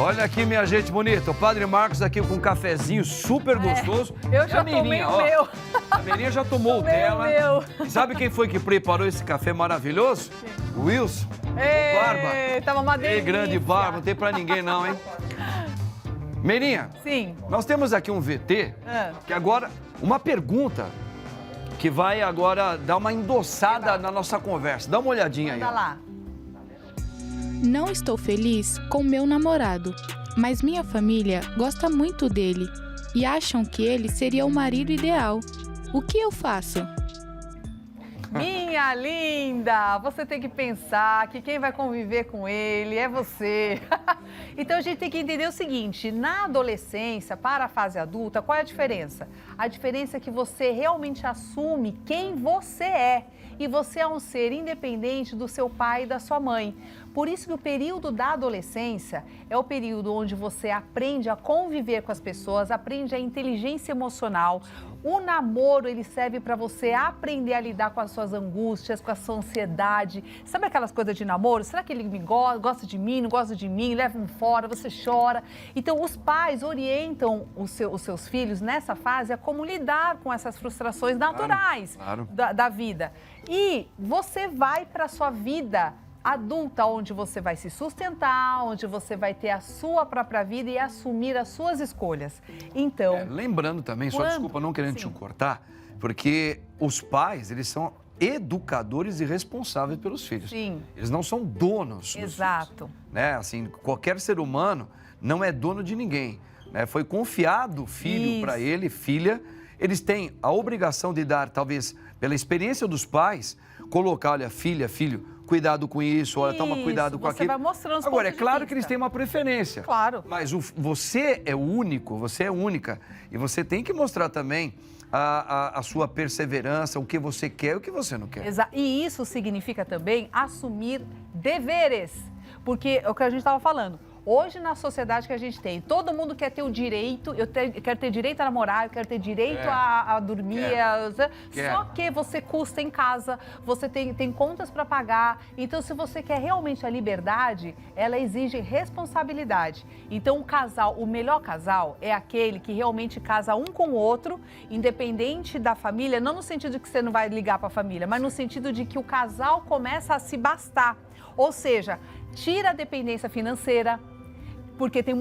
Olha aqui, minha gente bonita, o Padre Marcos aqui com um cafezinho super gostoso. Eu já tomei o meu. A Merinha já tomou o dela. E sabe quem foi que preparou esse café maravilhoso? O Wilson. Ei, O Barba. tava uma delícia. Ei, grande Barba, não tem pra ninguém não, hein? Merinha, Sim. nós temos aqui um VT, que agora, uma pergunta que vai agora dar uma endossada na nossa conversa. Dá uma olhadinha aí. Manda Ó. lá. Não estou feliz com meu namorado, mas minha família gosta muito dele e acham que ele seria o marido ideal. O que eu faço? Minha linda, você tem que pensar que quem vai conviver com ele é você. Então a gente tem que entender o seguinte, na adolescência, para a fase adulta, qual é a diferença? A diferença é que você realmente assume quem você é. E você é um ser independente do seu pai e da sua mãe. Por isso que o período da adolescência é o período onde você aprende a conviver com as pessoas, aprende a inteligência emocional. O namoro, ele serve para você aprender a lidar com as suas angústias, com a sua ansiedade. Sabe aquelas coisas de namoro? Será que ele me gosta de mim, não gosta de mim, leva um fora, você chora? Então, os pais orientam os seus filhos nessa fase a como lidar com essas frustrações naturais da vida. E você vai para a sua vida adulta, onde você vai se sustentar, onde você vai ter a sua própria vida e assumir as suas escolhas. Então... lembrando também, só desculpa não querendo te cortar, porque os pais, eles são educadores e responsáveis pelos filhos. Sim. Eles não são donos dos Exato. filhos, né? Assim, qualquer ser humano não é dono de ninguém, né? Foi confiado filho para ele, filha. Eles têm a obrigação de dar, talvez, pela experiência dos pais, colocar, olha, filha, filho, cuidado com isso, olha, toma cuidado com aquilo. Você vai mostrando os Agora, é pontos de claro vista. que eles têm uma preferência. Claro. Mas você é único, você é única. E você tem que mostrar também a sua perseverança, o que você quer e o que você não quer. E isso significa também assumir deveres. Porque é o que a gente estava falando. Hoje, na sociedade que a gente tem, todo mundo quer ter o direito, eu quero ter direito a namorar, eu quero ter direito a dormir, só que você custa em casa, você tem contas para pagar. Então, se você quer realmente a liberdade, ela exige responsabilidade. Então, o melhor casal é aquele que realmente casa um com o outro, independente da família, não no sentido de que você não vai ligar para a família, mas no sentido de que o casal começa a se bastar. Ou seja, tira a dependência financeira, porque tem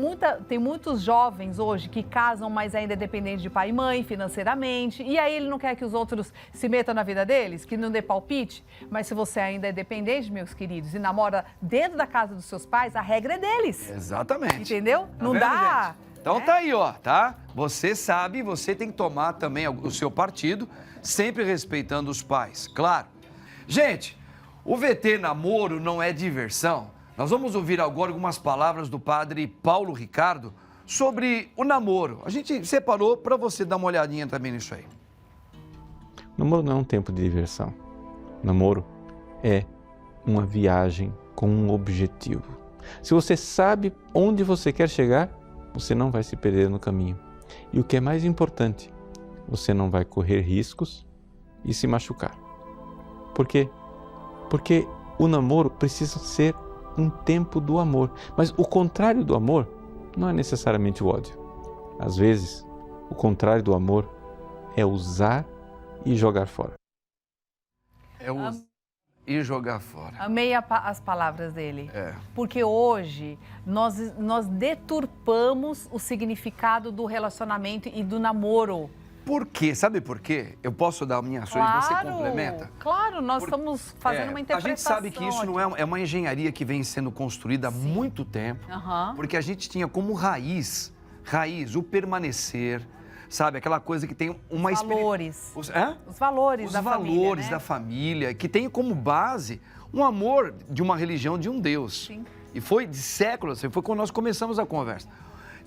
muitos jovens hoje que casam, mas ainda é dependente de pai e mãe financeiramente, e aí ele não quer que os outros se metam na vida deles, que não dê palpite. Mas se você ainda é dependente, meus queridos, e namora dentro da casa dos seus pais, a regra é deles. Exatamente. Entendeu? Tá não vendo, dá... gente? Então tá aí, ó, tá? Você sabe, você tem que tomar também o seu partido, sempre respeitando os pais, claro. Gente, o VT namoro não é diversão. Nós vamos ouvir agora algumas palavras do padre Paulo Ricardo sobre o namoro. A gente separou para você dar uma olhadinha também nisso aí. Namoro não é um tempo de diversão. Namoro é uma viagem com um objetivo. Se você sabe onde você quer chegar, você não vai se perder no caminho. E o que é mais importante, você não vai correr riscos e se machucar. Por quê? Porque o namoro precisa ser um tempo do amor. Mas o contrário do amor não é necessariamente o ódio. Às vezes, o contrário do amor é usar e jogar fora. É usar e jogar fora. Amei as palavras dele. Porque hoje nós deturpamos o significado do relacionamento e do namoro. Por quê? Sabe por quê? Eu posso dar a minha sua e você complementa? Claro, nós estamos fazendo uma interpretação. A gente sabe que isso não é uma engenharia que vem sendo construída há muito tempo, porque a gente tinha como raiz, o permanecer, sabe? Aquela coisa que tem uma valores. Os valores da família, Os valores da família, que tem como base um amor de uma religião, de um Deus. Sim. E foi de séculos, foi quando nós começamos a conversa.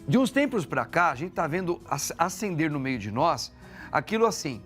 De uns tempos para cá, a gente está vendo acender no meio de nós aquilo assim,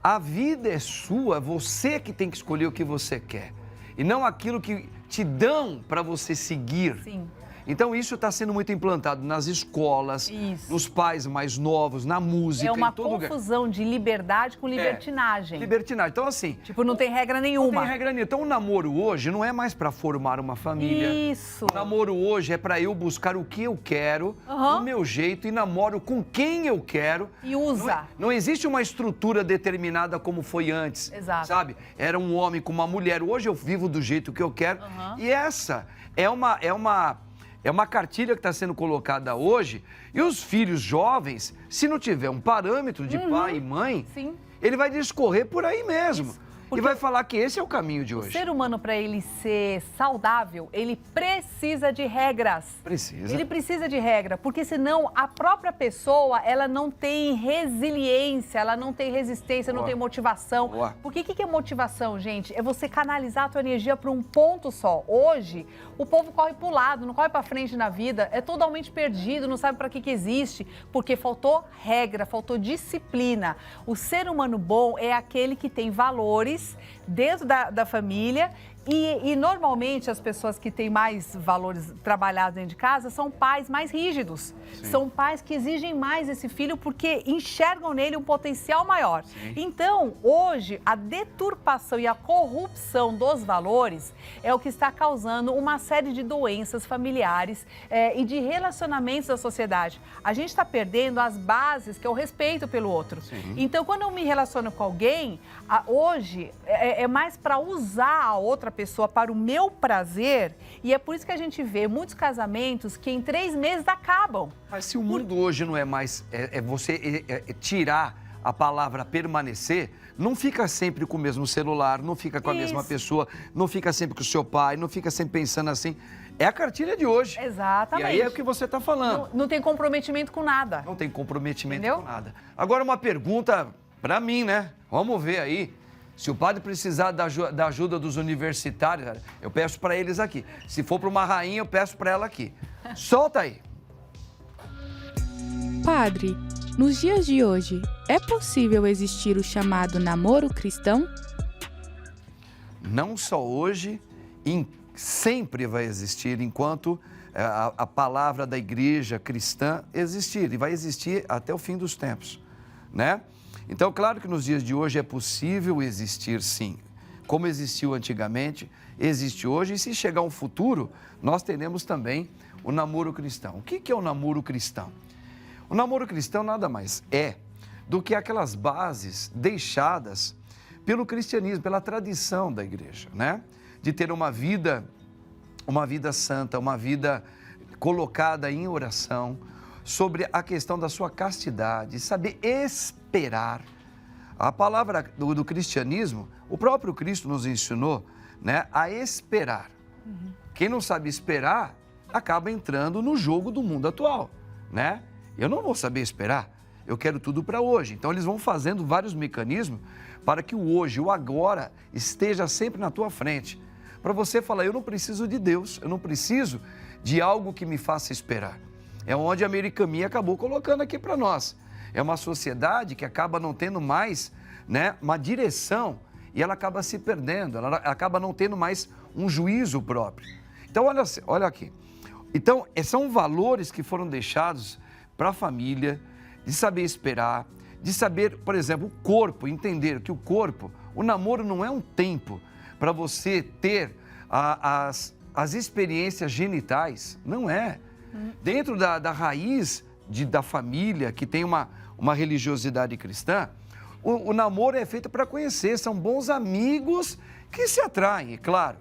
a vida é sua, você que tem que escolher o que você quer. E não aquilo que te dão para você seguir. Sim. Então isso está sendo muito implantado nas escolas, Isso. nos pais mais novos, na música, É uma em todo lugar. confusão de liberdade com libertinagem. Libertinagem. Então assim, Tipo, não tem regra nenhuma. não tem regra nenhuma. Então o namoro hoje não é mais para formar uma família. Isso. O namoro hoje é para eu buscar o que eu quero, Aham. do meu jeito, e namoro com quem eu quero. E usa. Não existe uma estrutura determinada como foi antes. Exato. Sabe? Era um homem com uma mulher. Hoje eu vivo do jeito que eu quero. Aham. E essa é uma cartilha que está sendo colocada hoje. E os filhos jovens, se não tiver um parâmetro de pai e mãe, Sim. ele vai discorrer por aí mesmo. porque E vai falar que esse é o caminho de O hoje. ser humano, para ele ser saudável, ele precisa de regras. Precisa. Ele precisa de regra, porque senão a própria pessoa, ela não tem resiliência, ela não tem resistência, não Boa. tem motivação. Boa. Porque o que é motivação, gente? É você canalizar a tua energia para um ponto só. Hoje, o povo corre para o lado, não corre para frente na vida, é totalmente perdido, não sabe para que existe, porque faltou regra, faltou disciplina. O ser humano bom é aquele que tem valores dentro da família. E normalmente as pessoas que têm mais valores trabalhados dentro de casa são pais mais rígidos. Sim. São pais que exigem mais esse filho porque enxergam nele um potencial maior. Sim. Então, hoje, a deturpação e a corrupção dos valores é o que está causando uma série de doenças familiares e de relacionamentos da sociedade. A gente está perdendo as bases, que é o respeito pelo outro. Sim. Então, quando eu me relaciono com alguém, hoje é mais para usar a outra pessoa para o meu prazer, e é por isso que a gente vê muitos casamentos que em 3 meses acabam. Mas se o mundo hoje não é mais, você tirar a palavra permanecer, não fica sempre com o mesmo celular, não fica com a mesma Isso. pessoa, não fica sempre com o seu pai, não fica sempre pensando assim. É a cartilha de hoje. Exatamente. E aí é o que você está falando. Não tem comprometimento com nada. Não tem comprometimento Entendeu? com nada. Agora uma pergunta para mim, né? Vamos ver aí. Se o padre precisar da ajuda dos universitários, eu peço para eles aqui. Se for para uma rainha, eu peço para ela aqui. Solta aí. Padre, nos dias de hoje, é possível existir o chamado namoro cristão? Não só hoje, sempre vai existir, enquanto a palavra da igreja cristã existir. E vai existir até o fim dos tempos, né? Então, claro que nos dias de hoje é possível existir, sim. Como existiu antigamente, existe hoje. E se chegar um futuro, nós teremos também o namoro cristão. O que é o namoro cristão? O namoro cristão nada mais é do que aquelas bases deixadas pelo cristianismo, pela tradição da igreja, né? De ter uma vida santa, uma vida colocada em oração, sobre a questão da sua castidade, saber esperar. A palavra do cristianismo, o próprio Cristo nos ensinou, né, a esperar. Quem não sabe esperar, acaba entrando no jogo do mundo atual, né? Eu não vou saber esperar, eu quero tudo para hoje. Então eles vão fazendo vários mecanismos para que o hoje, o agora, esteja sempre na tua frente. Para você falar, eu não preciso de Deus, eu não preciso de algo que me faça esperar. É onde a Americaminha acabou colocando aqui para nós. É uma sociedade que acaba não tendo mais, né, uma direção, e ela acaba se perdendo, ela acaba não tendo mais um juízo próprio. Então, olha aqui. Então, são valores que foram deixados para a família, de saber esperar, de saber, por exemplo, o corpo, entender que o namoro não é um tempo para você ter as experiências genitais, não é. Dentro da raiz da família, que tem uma religiosidade cristã, o namoro é feito para conhecer, são bons amigos que se atraem, é claro,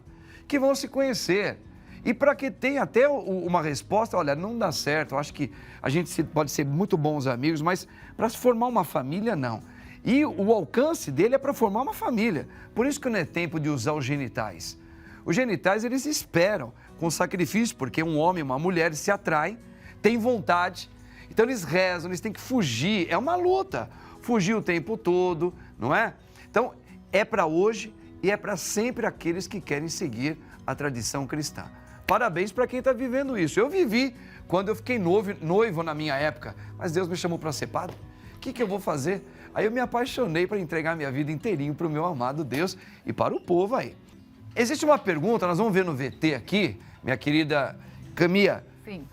que vão se conhecer. E para que tenha até uma resposta, olha, não dá certo, eu acho que a gente pode ser muito bons amigos, mas para se formar uma família, não. E o alcance dele é para formar uma família. Por isso que não é tempo de usar os genitais. Os genitais, eles esperam com sacrifício, porque um homem e uma mulher se atraem, têm vontade, então eles rezam, eles têm que fugir, é uma luta, fugir o tempo todo, não é? Então, é para hoje e é para sempre aqueles que querem seguir a tradição cristã. Parabéns para quem está vivendo isso. Eu vivi quando eu fiquei noivo na minha época, mas Deus me chamou para ser padre. O que eu vou fazer? Aí eu me apaixonei para entregar minha vida inteirinho para o meu amado Deus e para o povo aí. Existe uma pergunta, nós vamos ver no VT aqui, minha querida Camia, Sim.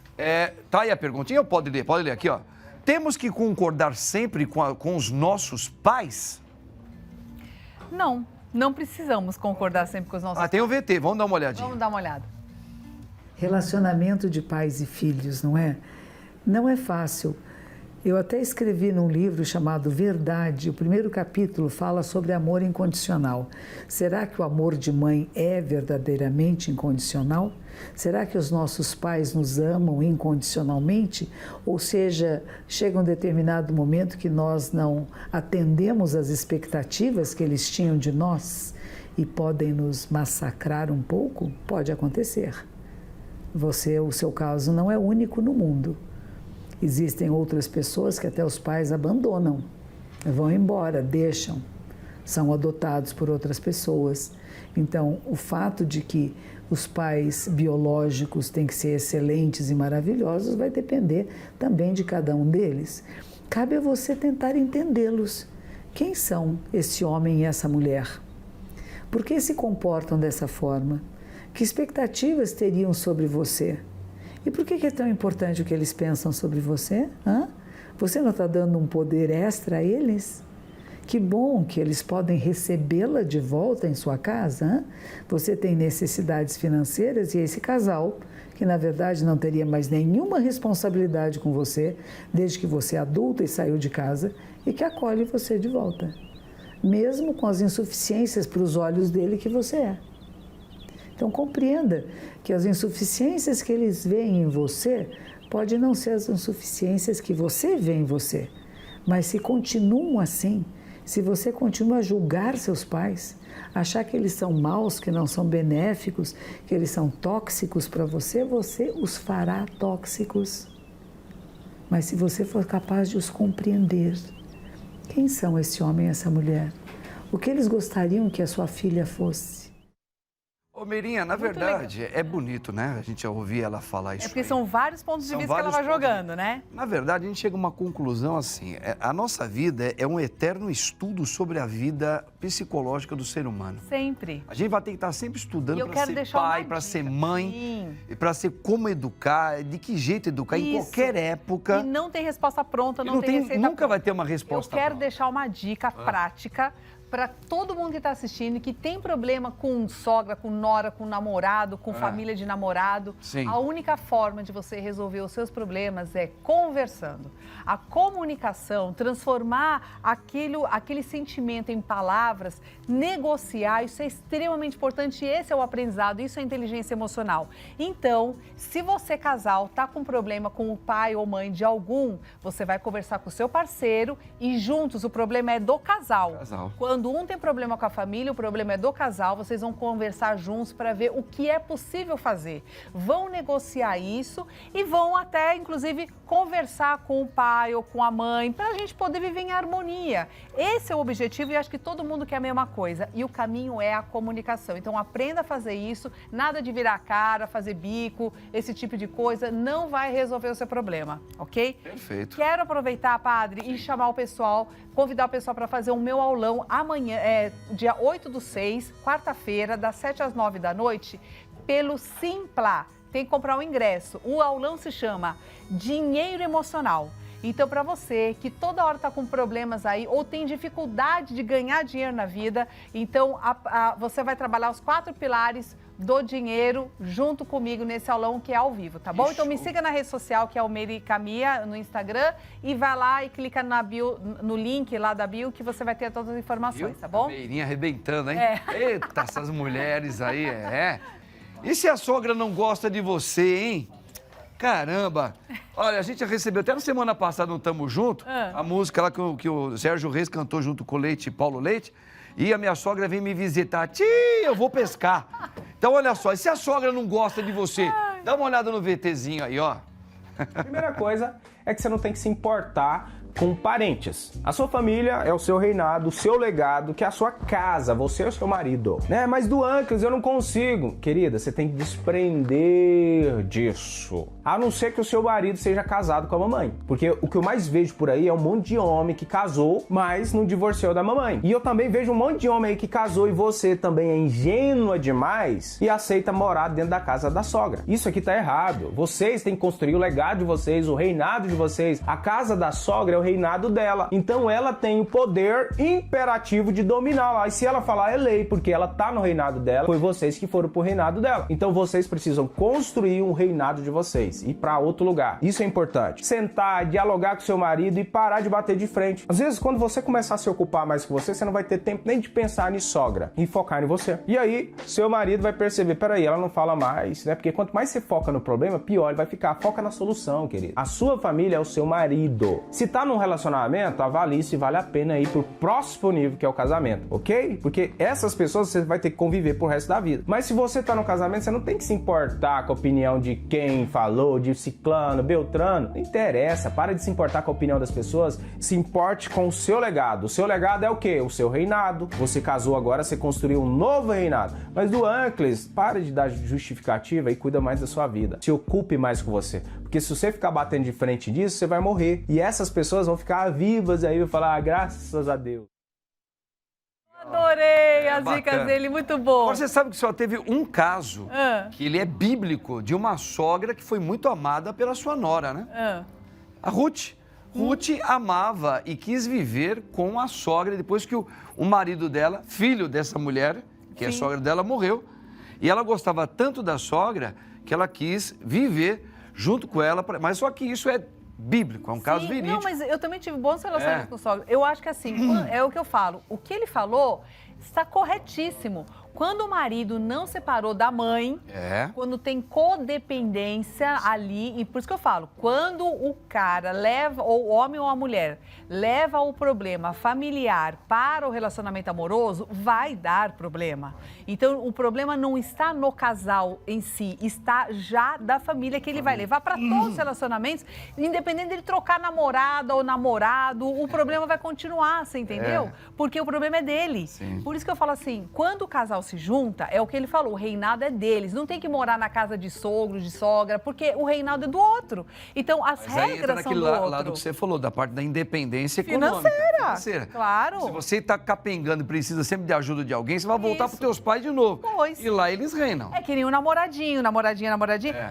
Tá aí a perguntinha, pode ler aqui, ó. Temos que concordar sempre com os nossos pais? Não precisamos concordar sempre com os nossos pais. Tem o VT, vamos dar uma olhadinha. Vamos dar uma olhada. Relacionamento de pais e filhos, não é? Não é fácil. Eu até escrevi num livro chamado Verdade, o primeiro capítulo fala sobre amor incondicional. Será que o amor de mãe é verdadeiramente incondicional? Será que os nossos pais nos amam incondicionalmente? Ou seja, chega um determinado momento que nós não atendemos às expectativas que eles tinham de nós e podem nos massacrar um pouco? Pode acontecer. O seu caso não é único no mundo. Existem outras pessoas que até os pais abandonam, vão embora, deixam, são adotados por outras pessoas. Então, o fato de que os pais biológicos têm que ser excelentes e maravilhosos vai depender também de cada um deles. Cabe a você tentar entendê-los. Quem são esse homem e essa mulher? Por que se comportam dessa forma? Que expectativas teriam sobre você? E por que é tão importante o que eles pensam sobre você? Você não está dando um poder extra a eles? Que bom que eles podem recebê-la de volta em sua casa. Você tem necessidades financeiras e esse casal, que na verdade não teria mais nenhuma responsabilidade com você, desde que você é adulta e saiu de casa, e que acolhe você de volta, mesmo com as insuficiências para os olhos dele que você é. Então compreenda que as insuficiências que eles veem em você podem não ser as insuficiências que você vê em você, mas se continuam assim, se você continua a julgar seus pais, achar que eles são maus, que não são benéficos, que eles são tóxicos para você, você os fará tóxicos. Mas se você for capaz de os compreender, quem são esse homem e essa mulher? O que eles gostariam que a sua filha fosse? Ô, Meirinha, na verdade, é bonito, né? A gente ouvir ela falar isso. Porque aí. são vários pontos de vista que ela vai jogando, né? Na verdade, a gente chega a uma conclusão assim: a nossa vida é um eterno estudo sobre a vida psicológica do ser humano. Sempre. A gente vai ter que estar sempre estudando para ser pai, pai, para ser mãe, para ser como educar, de que jeito educar, em qualquer época. E não tem resposta pronta, não tem receita nunca pronta. Vai ter uma resposta Eu quero pronta. deixar uma dica prática para todo mundo que está assistindo e que tem problema com sogra, com nora, com namorado, com família de namorado. Sim. A única forma de você resolver os seus problemas é conversando. A comunicação, transformar aquele sentimento em palavras, negociar, isso é extremamente importante e esse é o aprendizado, isso é inteligência emocional. Então, se você, casal, está com problema com o pai ou mãe de algum, você vai conversar com o seu parceiro e juntos o problema é do casal. Quando um tem problema com a família, o problema é do casal, vocês vão conversar juntos para ver o que é possível fazer. Vão negociar isso e vão até, inclusive, conversar com o pai ou com a mãe para a gente poder viver em harmonia. Esse é o objetivo e acho que todo mundo quer a mesma coisa. E o caminho é a comunicação. Então, aprenda a fazer isso, nada de virar a cara, fazer bico, esse tipo de coisa, não vai resolver o seu problema, ok? Perfeito. Quero aproveitar, padre, e chamar o pessoal, convidar o pessoal para fazer o meu aulão amanhã, dia 8/6, quarta-feira, das 7 às 9 da noite, pelo Simpla. Tem que comprar o ingresso. O aulão se chama Dinheiro Emocional. Então, para você que toda hora está com problemas aí ou tem dificuldade de ganhar dinheiro na vida, então você vai trabalhar os 4 pilares do dinheiro junto comigo nesse aulão que é ao vivo, tá bom? Que então show. me siga na rede social que é o Meire Camia no Instagram e vai lá e clica na bio, no link lá da bio que você vai ter todas as informações, tá bom? A Meirinha arrebentando, hein? Eita, essas mulheres aí, E se a sogra não gosta de você, hein? Caramba! Olha, a gente recebeu até na semana passada no Tamo Junto, a música lá que o Sérgio Reis cantou junto com o Leite, Paulo Leite, e a minha sogra vem me visitar. Tia, eu vou pescar. Então, olha só, e se a sogra não gosta de você? Dá uma olhada no VTzinho aí, ó. Primeira coisa é que você não tem que se importar com parentes. A sua família é o seu reinado, o seu legado, que é a sua casa, você é o seu marido, né? Mas do Uncles eu não consigo. Querida, você tem que desprender disso. A não ser que o seu marido seja casado com a mamãe. Porque o que eu mais vejo por aí é um monte de homem que casou, mas não divorciou da mamãe. E eu também vejo um monte de homem aí que casou e você também é ingênua demais e aceita morar dentro da casa da sogra. Isso aqui tá errado. Vocês têm que construir o legado de vocês, o reinado de vocês. A casa da sogra é o reinado dela. Então ela tem o poder imperativo de dominar lá. E se ela falar é lei, porque ela tá no reinado dela, foi vocês que foram pro reinado dela. Então vocês precisam construir um reinado de vocês, ir para outro lugar. Isso é importante. Sentar, dialogar com seu marido e parar de bater de frente. Às vezes, quando você começar a se ocupar mais com você não vai ter tempo nem de pensar em sogra e focar em você. E aí, seu marido vai perceber, peraí, ela não fala mais, né? Porque quanto mais você foca no problema, pior ele vai ficar. Foca na solução, querido. A sua família é o seu marido. Se tá num relacionamento, avalie se vale a pena ir pro próximo nível, que é o casamento, ok? Porque essas pessoas você vai ter que conviver pro resto da vida. Mas se você tá no casamento, você não tem que se importar com a opinião de quem falou, de ciclano, beltrano. Não interessa, para de se importar com a opinião das pessoas, se importe com o seu legado. O seu legado é o quê? O seu reinado. Você casou agora, você construiu um novo reinado. Mas do Uncles, para de dar justificativa e cuida mais da sua vida. Se ocupe mais com você. Porque se você ficar batendo de frente disso, você vai morrer. E essas pessoas vão ficar vivas aí e vão falar, graças a Deus. Adorei as dicas dele, muito bom. Agora, você sabe que só teve um caso, que ele é bíblico, de uma sogra que foi muito amada pela sua nora, né? A Ruth. Ruth amava e quis viver com a sogra depois que o marido dela, filho dessa mulher, que é a sogra dela, morreu. E ela gostava tanto da sogra que ela quis viver junto com ela, mas só que isso é bíblico, é um caso verídico. Não, mas eu também tive bons relacionamentos com o sogra. Eu acho que assim, é o que eu falo, o que ele falou está corretíssimo. Quando o marido não separou da mãe, quando tem codependência ali, e por isso que eu falo, quando o cara leva, ou o homem ou a mulher, leva o problema familiar para o relacionamento amoroso, vai dar problema. Então, o problema não está no casal em si, está já da família que ele vai levar para todos os relacionamentos, independente dele trocar namorada ou namorado, o problema vai continuar, você entendeu? Porque o problema é dele. Sim. Por isso que eu falo assim, quando o casal se junta, é o que ele falou, o reinado é deles. Não tem que morar na casa de sogro, de sogra, porque o reinado é do outro. Então, as regras são do outro. Lado que você falou, da parte da independência econômica. Financeira. Claro. Se você está capengando e precisa sempre de ajuda de alguém, você vai voltar para os teus pais de novo. Pois. E lá eles reinam. É que nem um namoradinho.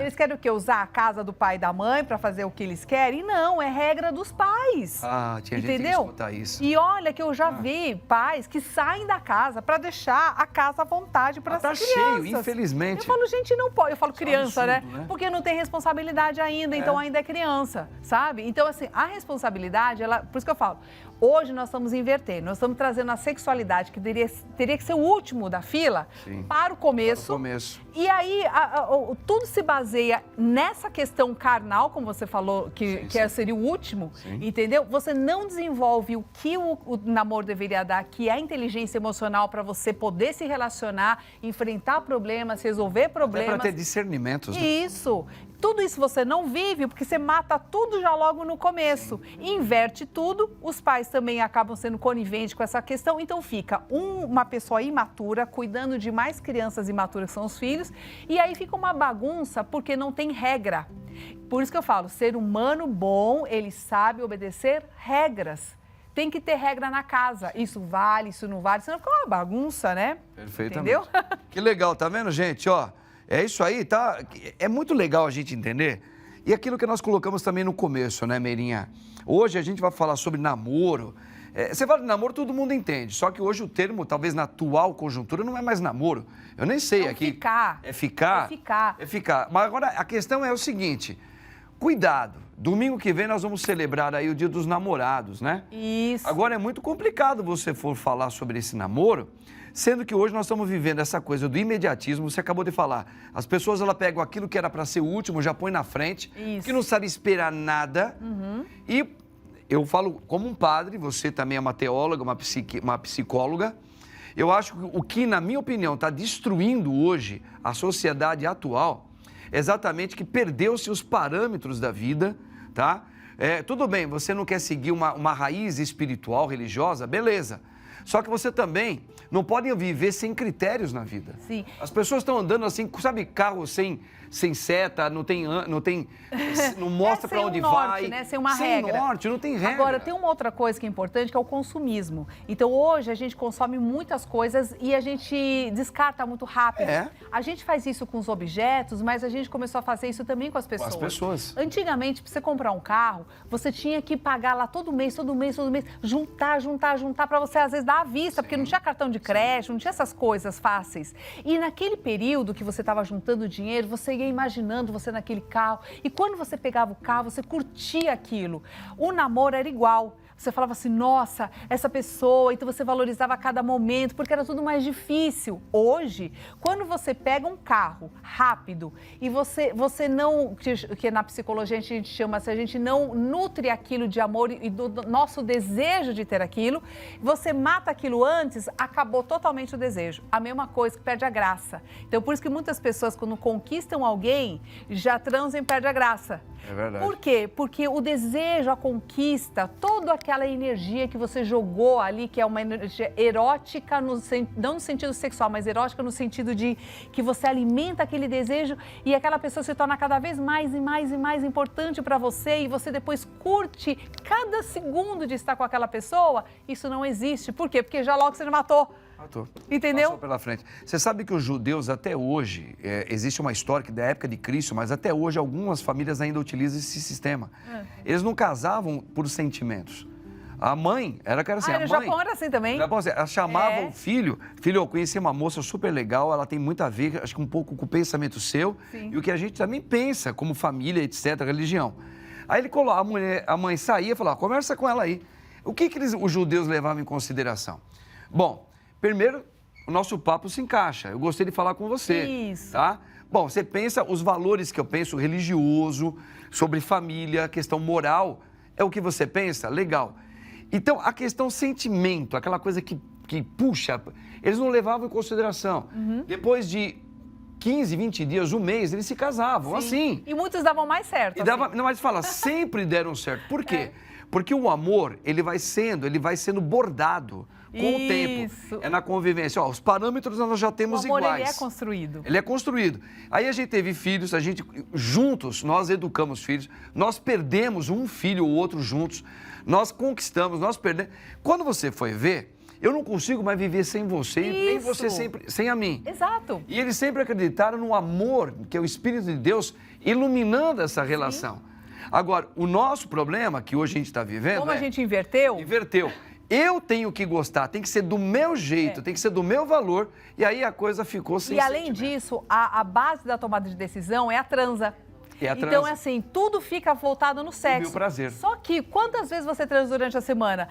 Eles querem o quê? Usar a casa do pai e da mãe para fazer o que eles querem? Não, é regra dos pais. Tinha gente que escutar isso. E olha que eu já vi pais que saem da casa para deixar a casa à vontade para as crianças. Tá cheio, infelizmente. Eu falo, gente, não pode. Eu falo criança, absurdo, né? Porque não tem responsabilidade ainda, então ainda é criança, sabe? Então, assim, a responsabilidade, por isso que eu falo, hoje nós estamos invertendo, nós estamos trazendo a sexualidade, que teria que ser o último da fila, para o começo. E aí, tudo se baseia nessa questão carnal, como você falou, que seria o último, entendeu? Você não desenvolve o que o namoro deveria dar, que é a inteligência emocional para você poder se relacionar, enfrentar problemas, resolver problemas. É para ter discernimentos. Né? Isso. Tudo isso você não vive porque você mata tudo já logo no começo. Inverte tudo, os pais também acabam sendo coniventes com essa questão, então fica uma pessoa imatura cuidando de mais crianças imaturas que são os filhos, e aí fica uma bagunça porque não tem regra. Por isso que eu falo, ser humano bom, ele sabe obedecer regras. Tem que ter regra na casa. Isso vale, isso não vale, senão fica uma bagunça, né? Perfeitamente. Entendeu? Que legal, tá vendo, gente? Ó, é isso aí, tá? É muito legal a gente entender. E aquilo que nós colocamos também no começo, né, Meirinha? Hoje a gente vai falar sobre namoro. Você fala de namoro, todo mundo entende. Só que hoje o termo, talvez na atual conjuntura, não é mais namoro. Eu nem sei aqui. Ficar. É ficar? É ficar. É ficar. Mas agora a questão é o seguinte: cuidado. Domingo que vem nós vamos celebrar aí o Dia dos Namorados, né? Isso. Agora é muito complicado você for falar sobre esse namoro, sendo que hoje nós estamos vivendo essa coisa do imediatismo. Você acabou de falar. As pessoas, elas pegam aquilo que era para ser o último, já põe na frente, que não sabe esperar nada. E eu falo como um padre, você também é uma teóloga, uma psicóloga. Eu acho que o que, na minha opinião, está destruindo hoje a sociedade atual, exatamente que perdeu-se os parâmetros da vida, tá? Tudo bem, você não quer seguir uma raiz espiritual, religiosa, beleza. Só que você também não pode viver sem critérios na vida. Sim. As pessoas estão andando assim, sabe, carro sem seta, não mostra para onde norte, vai. Né? Sem uma regra. Sem norte, não tem regra. Agora, tem uma outra coisa que é importante, que é o consumismo. Então, hoje, a gente consome muitas coisas e a gente descarta muito rápido. A gente faz isso com os objetos, mas a gente começou a fazer isso também com as pessoas. Com as pessoas. Antigamente, para você comprar um carro, você tinha que pagar lá todo mês, juntar para você, às vezes, dar à vista, porque não tinha cartão de crédito, não tinha essas coisas fáceis. E naquele período que você estava juntando dinheiro, você ia imaginando você naquele carro. E quando você pegava o carro, você curtia aquilo. O namoro era igual. Você falava assim, nossa, essa pessoa, então você valorizava a cada momento, porque era tudo mais difícil. Hoje, quando você pega um carro rápido e você não, que na psicologia a gente chama, se a gente não nutre aquilo de amor e do nosso desejo de ter aquilo, você mata aquilo antes, acabou totalmente o desejo. A mesma coisa que perde a graça. Então, por isso que muitas pessoas, quando conquistam alguém, já transam e perdem a graça. É verdade. Por quê? Porque o desejo, a conquista, toda aquela energia que você jogou ali, que é uma energia erótica, não no sentido sexual, mas erótica no sentido de que você alimenta aquele desejo e aquela pessoa se torna cada vez mais e mais e mais importante para você e você depois curte cada segundo de estar com aquela pessoa, isso não existe. Por quê? Porque já logo você já matou. Entendeu? Passou pela frente. Você sabe que os judeus até hoje, existe uma história que da época de Cristo, mas até hoje algumas famílias ainda utilizam esse sistema. Eles não casavam por sentimentos. A mãe, era assim, a mãe... no Japão era assim também? Ela chamava o filho, eu conheci uma moça super legal, ela tem muito a ver, acho que um pouco com o pensamento seu, e o que a gente também pensa, como família, etc., religião. Aí ele colocou, a mãe saía e falava, conversa com ela aí. O que os judeus levavam em consideração? Bom, primeiro, o nosso papo se encaixa. Eu gostei de falar com você. Isso. Tá? Bom, você pensa os valores que eu penso, religioso, sobre família, questão moral, é o que você pensa? Legal. Então, a questão sentimento, aquela coisa que puxa, eles não levavam em consideração. Depois de 15, 20 dias, um mês, eles se casavam, assim. E muitos davam mais certo. Não, mas fala, sempre deram certo. Por quê? Porque o amor, ele vai sendo bordado com o tempo. É na convivência. Os parâmetros nós já temos iguais. O amor, ele é construído. Ele é construído. Aí a gente teve filhos, juntos, nós educamos filhos, nós perdemos um filho ou outro juntos, nós conquistamos, nós perdemos. Quando você foi ver, eu não consigo mais viver sem você, nem você sempre sem a mim. Exato. E eles sempre acreditaram no amor, que é o Espírito de Deus, iluminando essa relação. Agora, o nosso problema, que hoje a gente está vivendo... Como a gente inverteu? Inverteu. Eu tenho que gostar, tem que ser do meu jeito, tem que ser do meu valor, e aí a coisa ficou sem sentimento. E além disso, a base da tomada de decisão é a transa. Então, assim, tudo fica voltado no sexo. O prazer. Só que, quantas vezes você transa durante a semana?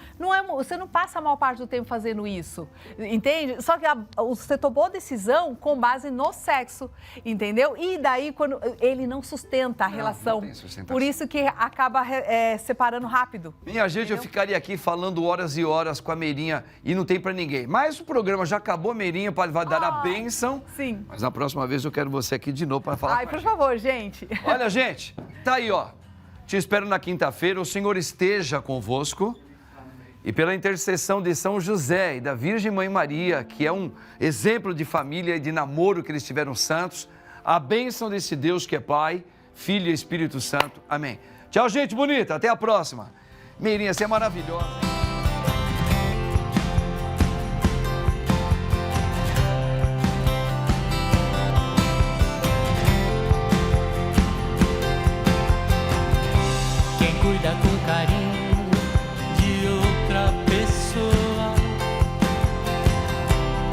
Você não passa a maior parte do tempo fazendo isso, entende? Só que você tomou decisão com base no sexo, entendeu? E daí, quando ele não sustenta a relação. Não tem sustentação. Por isso que acaba separando rápido. Minha gente, entendeu? Eu ficaria aqui falando horas e horas com a Meirinha e não tem pra ninguém. Mas o programa já acabou, Meirinha, vai dar a bênção. Sim. Mas na próxima vez eu quero você aqui de novo para falar. Por favor, gente. Olha, gente, tá aí, ó. Te espero na quinta-feira. O Senhor esteja convosco. E pela intercessão de São José e da Virgem Mãe Maria, que é um exemplo de família e de namoro que eles tiveram santos, a bênção desse Deus que é Pai, Filho e Espírito Santo. Amém. Tchau, gente bonita. Até a próxima. Meirinha, você é maravilhosa. Cuida com carinho de outra pessoa,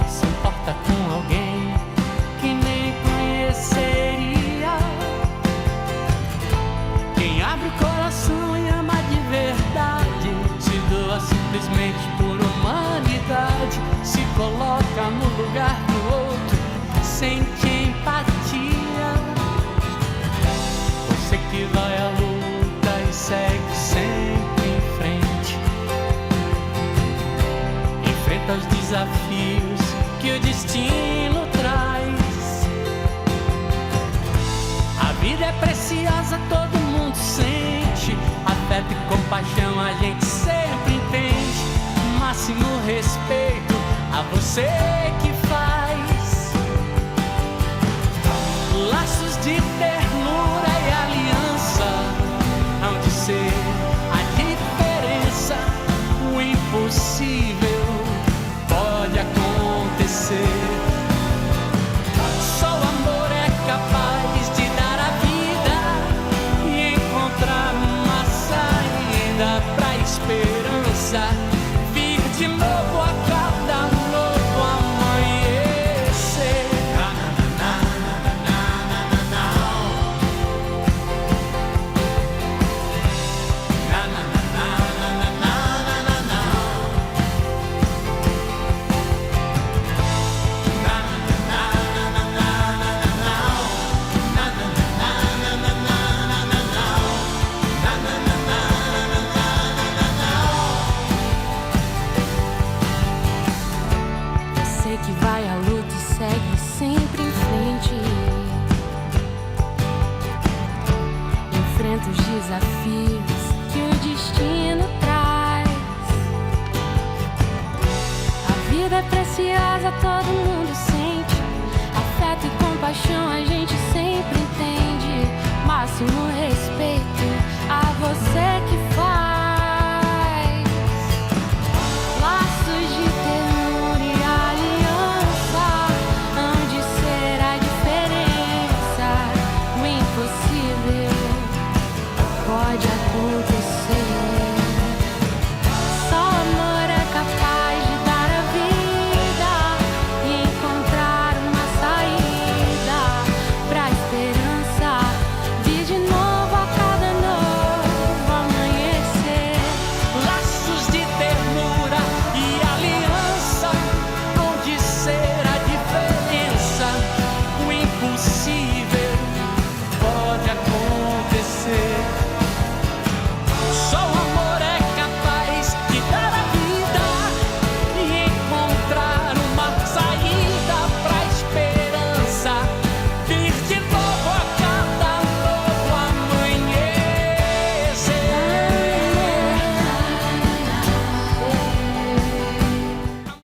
se importa com alguém que nem conheceria. Quem abre o coração e ama de verdade, se doa simplesmente por humanidade, se coloca no lugar do outro, sente empatia. Você que vai à luz segue sempre em frente, enfrenta os desafios que o destino traz. A vida é preciosa, todo mundo sente, a fé você que